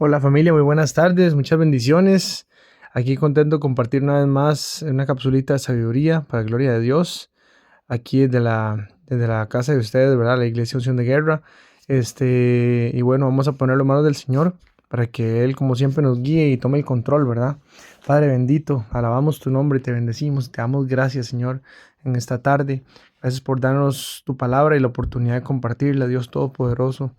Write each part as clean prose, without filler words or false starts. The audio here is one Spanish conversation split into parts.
Hola familia, muy buenas tardes, muchas bendiciones. Aquí contento de compartir una vez más una capsulita de sabiduría para gloria de Dios. Aquí desde la casa de ustedes, ¿verdad? La Iglesia Unción de Guerra. Y bueno, vamos a ponerlo en manos del Señor para que Él, como siempre, nos guíe y tome el control, ¿verdad? Padre bendito, alabamos tu nombre, te bendecimos, te damos gracias, Señor, en esta tarde. Gracias por darnos tu palabra y la oportunidad de compartirla, Dios Todopoderoso.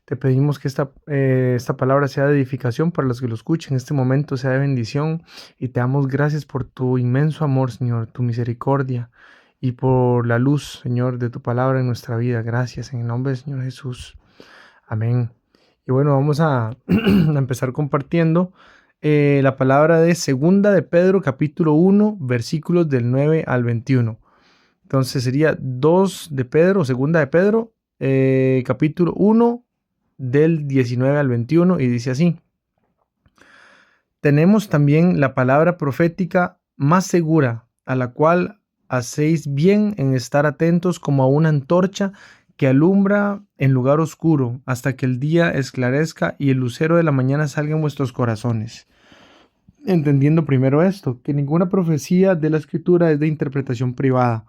Te pedimos que esta palabra sea de edificación para los que lo escuchen, en este momento sea de bendición, y te damos gracias por tu inmenso amor, Señor, tu misericordia y por la luz, Señor, de tu palabra en nuestra vida. Gracias en el nombre del Señor Jesús. Amén. Y bueno, vamos a, a empezar compartiendo la palabra de Segunda de Pedro, capítulo 1, versículos del 9 al 21. Entonces sería 2 de Pedro, Segunda de Pedro, capítulo 1, del 19 al 21, y dice así: tenemos también la palabra profética más segura, a la cual hacéis bien en estar atentos como a una antorcha que alumbra en lugar oscuro, hasta que el día esclarezca y el lucero de la mañana salga en vuestros corazones. Entendiendo primero esto, que ninguna profecía de la Escritura es de interpretación privada,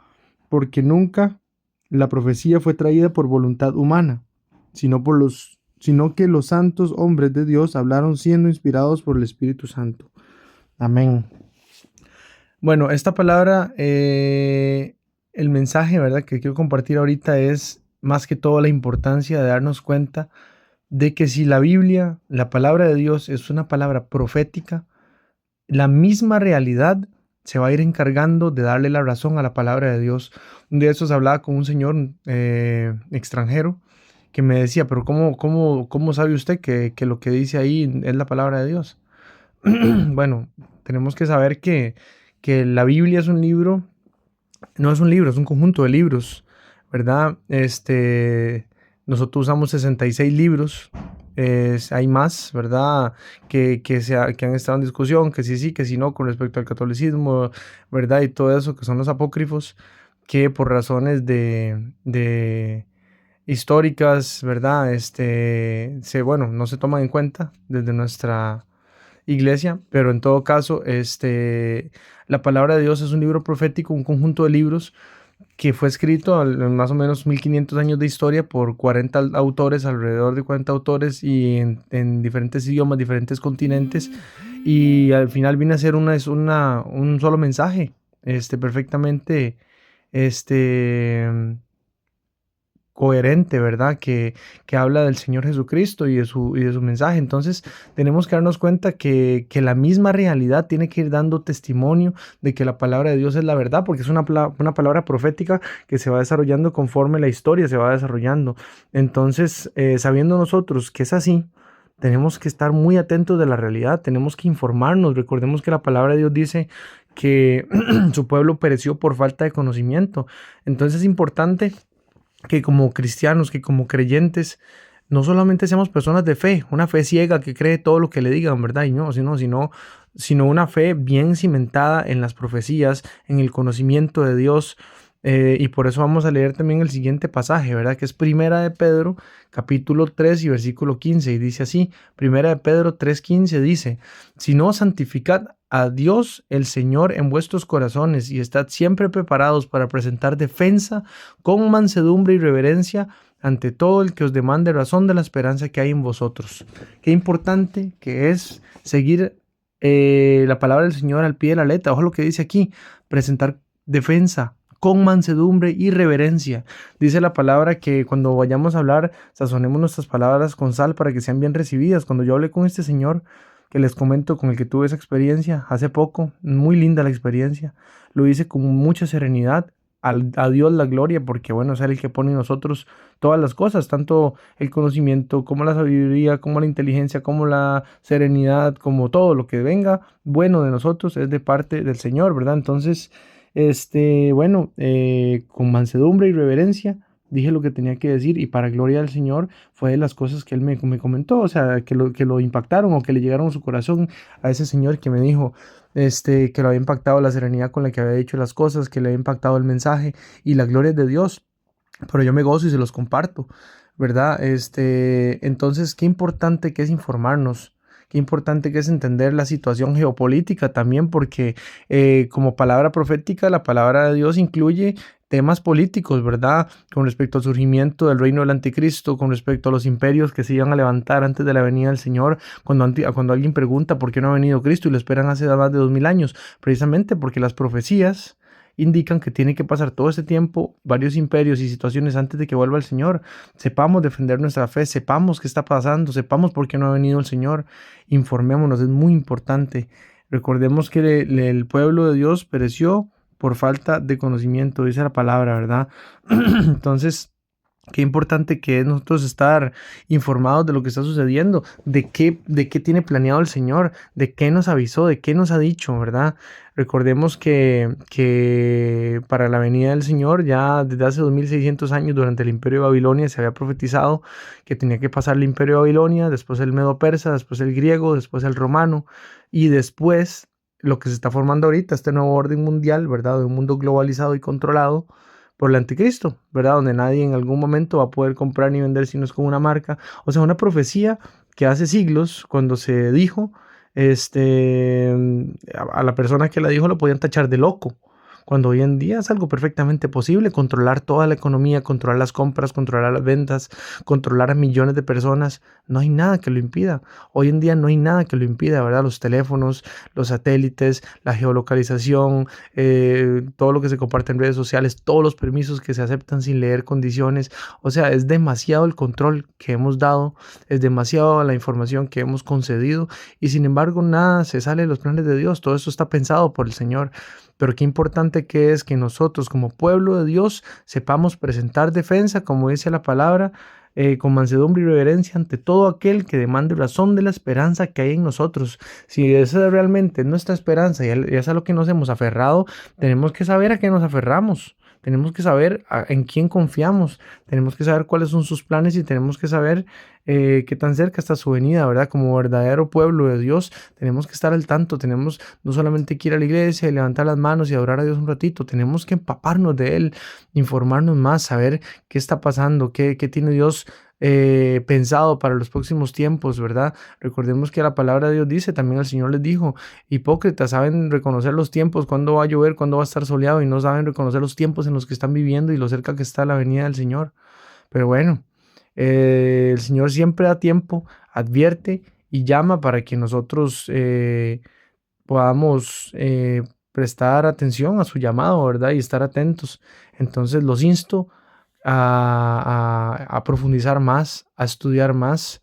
porque nunca la profecía fue traída por voluntad humana, sino que los santos hombres de Dios hablaron siendo inspirados por el Espíritu Santo. Amén. Bueno, esta palabra, el mensaje, ¿verdad?, que quiero compartir ahorita es más que todo la importancia de darnos cuenta de que si la Biblia, la palabra de Dios, es una palabra profética, la misma realidad se va a ir encargando de darle la razón a la palabra de Dios. Un día de estos hablaba con un señor extranjero que me decía, pero ¿cómo sabe usted que lo que dice ahí es la palabra de Dios? Bueno, tenemos que saber que la Biblia es un libro, no es un libro, es un conjunto de libros, ¿verdad? Nosotros usamos 66 libros. Hay más, ¿verdad? Que han estado en discusión, que sí, que sí, no, con respecto al catolicismo, ¿verdad? Y todo eso, que son los apócrifos, que por razones de históricas, ¿verdad? Bueno, no se toman en cuenta desde nuestra iglesia, pero en todo caso, la palabra de Dios es un libro profético, un conjunto de libros que fue escrito en más o menos 1500 años de historia por 40 autores, alrededor de 40 autores, y en diferentes idiomas, diferentes continentes, y al final viene a ser un solo mensaje, perfectamente, este, coherente, ¿verdad? Que habla del Señor Jesucristo y de su mensaje. Entonces tenemos que darnos cuenta que la misma realidad tiene que ir dando testimonio de que la palabra de Dios es la verdad, porque es una palabra profética que se va desarrollando conforme la historia se va desarrollando. Entonces, sabiendo nosotros que es así, tenemos que estar muy atentos de la realidad, tenemos que informarnos. Recordemos que la palabra de Dios dice que su pueblo pereció por falta de conocimiento. Entonces es importante que como cristianos, que como creyentes, no solamente seamos personas de fe, una fe ciega que cree todo lo que le digan, ¿verdad? Y no, sino una fe bien cimentada en las profecías, en el conocimiento de Dios. Y por eso vamos a leer también el siguiente pasaje, ¿verdad? Que es Primera de Pedro, capítulo 3 y versículo 15, y dice así: Primera de Pedro 3:15 dice: si no, santificad a Dios el Señor en vuestros corazones y estad siempre preparados para presentar defensa con mansedumbre y reverencia ante todo el que os demande razón de la esperanza que hay en vosotros. Qué importante que es seguir la palabra del Señor al pie de la letra. Ojo lo que dice aquí: presentar defensa con mansedumbre y reverencia. Dice la palabra que cuando vayamos a hablar, sazonemos nuestras palabras con sal para que sean bien recibidas. Cuando yo hablé con este señor que les comento, con el que tuve esa experiencia hace poco, muy linda la experiencia, lo hice con mucha serenidad. A Dios la gloria, porque bueno, es Él el que pone en nosotros todas las cosas, tanto el conocimiento como la sabiduría, como la inteligencia, como la serenidad, como todo lo que venga bueno de nosotros es de parte del Señor, ¿verdad? Entonces, bueno, con mansedumbre y reverencia dije lo que tenía que decir, y para gloria del Señor fue de las cosas que Él me comentó, o sea, que lo impactaron o que le llegaron a su corazón a ese señor que me dijo, que lo había impactado la serenidad con la que había dicho las cosas, que le había impactado el mensaje y la gloria de Dios. Pero yo me gozo y se los comparto, ¿verdad? Entonces, qué importante que es informarnos. Qué importante que es entender la situación geopolítica también, porque como palabra profética, la palabra de Dios incluye temas políticos, ¿verdad? Con respecto al surgimiento del reino del anticristo, con respecto a los imperios que se iban a levantar antes de la venida del Señor, cuando alguien pregunta por qué no ha venido Cristo y lo esperan hace más de 2000 años, precisamente porque las profecías indican que tiene que pasar todo ese tiempo, varios imperios y situaciones antes de que vuelva el Señor. Sepamos defender nuestra fe, sepamos qué está pasando, sepamos por qué no ha venido el Señor, informémonos, es muy importante. Recordemos que el pueblo de Dios pereció por falta de conocimiento, dice la palabra, ¿verdad? Entonces, qué importante que es nosotros estar informados de lo que está sucediendo, de qué tiene planeado el Señor, de qué nos avisó, de qué nos ha dicho, ¿verdad? Recordemos que para la venida del Señor ya desde hace 2600 años durante el Imperio de Babilonia se había profetizado que tenía que pasar el Imperio de Babilonia, después el Medo-Persa, después el griego, después el romano y después lo que se está formando ahorita, este nuevo orden mundial, ¿verdad? De un mundo globalizado y controlado por el anticristo, ¿verdad? Donde nadie en algún momento va a poder comprar ni vender si no es con una marca. O sea, una profecía que hace siglos, cuando se dijo, este, a la persona que la dijo lo podían tachar de loco. Cuando hoy en día es algo perfectamente posible controlar toda la economía, controlar las compras, controlar las ventas, controlar a millones de personas. No hay nada que lo impida. Hoy en día no hay nada que lo impida, ¿verdad? Los teléfonos, los satélites, la geolocalización, todo lo que se comparte en redes sociales, todos los permisos que se aceptan sin leer condiciones. O sea, es demasiado el control que hemos dado, es demasiado la información que hemos concedido y sin embargo nada se sale de los planes de Dios. Todo esto está pensado por el Señor. Pero qué importante que es que nosotros como pueblo de Dios sepamos presentar defensa, como dice la palabra, con mansedumbre y reverencia ante todo aquel que demande razón de la esperanza que hay en nosotros. Si esa es realmente nuestra esperanza y es a lo que nos hemos aferrado, tenemos que saber a qué nos aferramos. Tenemos que saber en quién confiamos, tenemos que saber cuáles son sus planes y tenemos que saber qué tan cerca está su venida, ¿verdad? Como verdadero pueblo de Dios, tenemos que estar al tanto, tenemos no solamente que ir a la iglesia y levantar las manos y adorar a Dios un ratito, tenemos que empaparnos de Él, informarnos más, saber qué está pasando, qué tiene Dios pensado para los próximos tiempos, ¿verdad? Recordemos que la palabra de Dios dice, también el Señor les dijo, hipócritas, saben reconocer los tiempos, cuándo va a llover, cuándo va a estar soleado y no saben reconocer los tiempos en los que están viviendo y lo cerca que está la venida del Señor. Pero bueno, el Señor siempre da tiempo, advierte y llama para que nosotros podamos prestar atención a su llamado, ¿verdad? Y estar atentos. Entonces los insto a profundizar más, a estudiar más.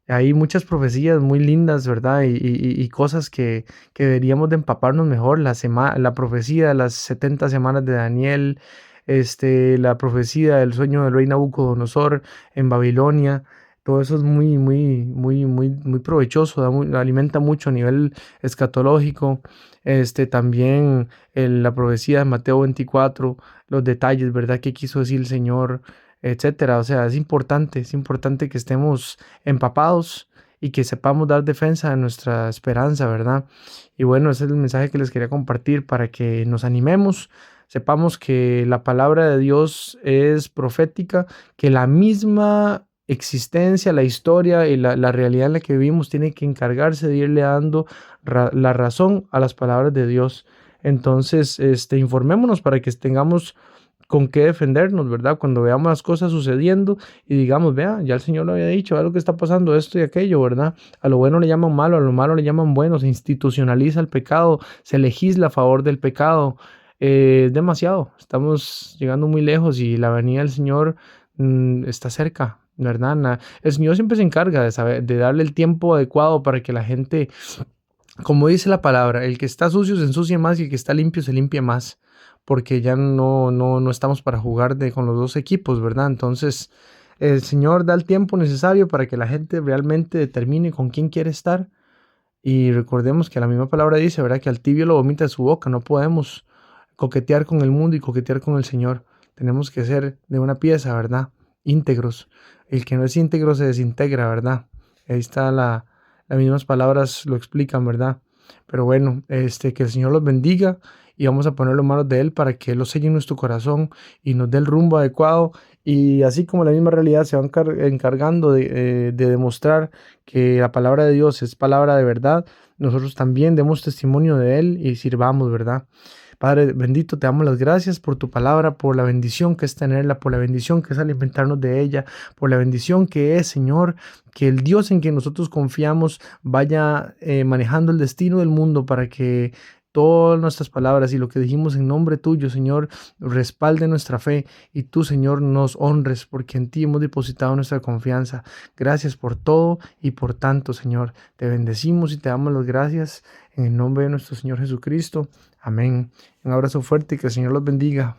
Hay muchas profecías muy lindas, ¿verdad? Y cosas que deberíamos de empaparnos mejor. La profecía de las 70 semanas de Daniel, la profecía del sueño del rey Nabucodonosor en Babilonia. Todo eso es muy provechoso, alimenta mucho a nivel escatológico. También la profecía de Mateo 24, los detalles, ¿verdad? ¿Qué quiso decir el Señor? Etcétera. O sea, es importante que estemos empapados y que sepamos dar defensa de nuestra esperanza, ¿verdad? Y bueno, ese es el mensaje que les quería compartir para que nos animemos, sepamos que la palabra de Dios es profética, que la misma existencia, la historia y la realidad en la que vivimos tiene que encargarse de irle dando la razón a las palabras de Dios. Entonces, informémonos para que tengamos con qué defendernos, ¿verdad? Cuando veamos las cosas sucediendo y digamos, vea, ya el Señor lo había dicho, vea lo que está pasando, esto y aquello, ¿verdad? A lo bueno le llaman malo, a lo malo le llaman bueno, se institucionaliza el pecado, se legisla a favor del pecado. Es demasiado, estamos llegando muy lejos y la venida del Señor está cerca, ¿verdad? El Señor siempre se encarga de saber, de darle el tiempo adecuado para que la gente, como dice la palabra, el que está sucio se ensucia más y el que está limpio se limpia más, porque ya no estamos para jugar con los dos equipos, ¿verdad? Entonces, el Señor da el tiempo necesario para que la gente realmente determine con quién quiere estar. Y recordemos que la misma palabra dice, ¿verdad? Que al tibio lo vomita de su boca. No podemos coquetear con el mundo y coquetear con el Señor. Tenemos que ser de una pieza, ¿verdad? Íntegros. El que no es íntegro se desintegra, ¿verdad? Ahí está las mismas palabras lo explican, ¿verdad? Pero bueno, que el Señor los bendiga y vamos a ponerlo en manos de Él para que Él lo selle en nuestro corazón y nos dé el rumbo adecuado. Y así como la misma realidad se va encargando de demostrar que la palabra de Dios es palabra de verdad, nosotros también demos testimonio de Él y sirvamos, ¿verdad? Padre bendito, te damos las gracias por tu palabra, por la bendición que es tenerla, por la bendición que es alimentarnos de ella, por la bendición que es, Señor, que el Dios en quien nosotros confiamos vaya manejando el destino del mundo para que todas nuestras palabras y lo que dijimos en nombre tuyo, Señor, respalde nuestra fe y tú, Señor, nos honres porque en ti hemos depositado nuestra confianza. Gracias por todo y por tanto, Señor. Te bendecimos y te damos las gracias en el nombre de nuestro Señor Jesucristo. Amén. Un abrazo fuerte y que el Señor los bendiga.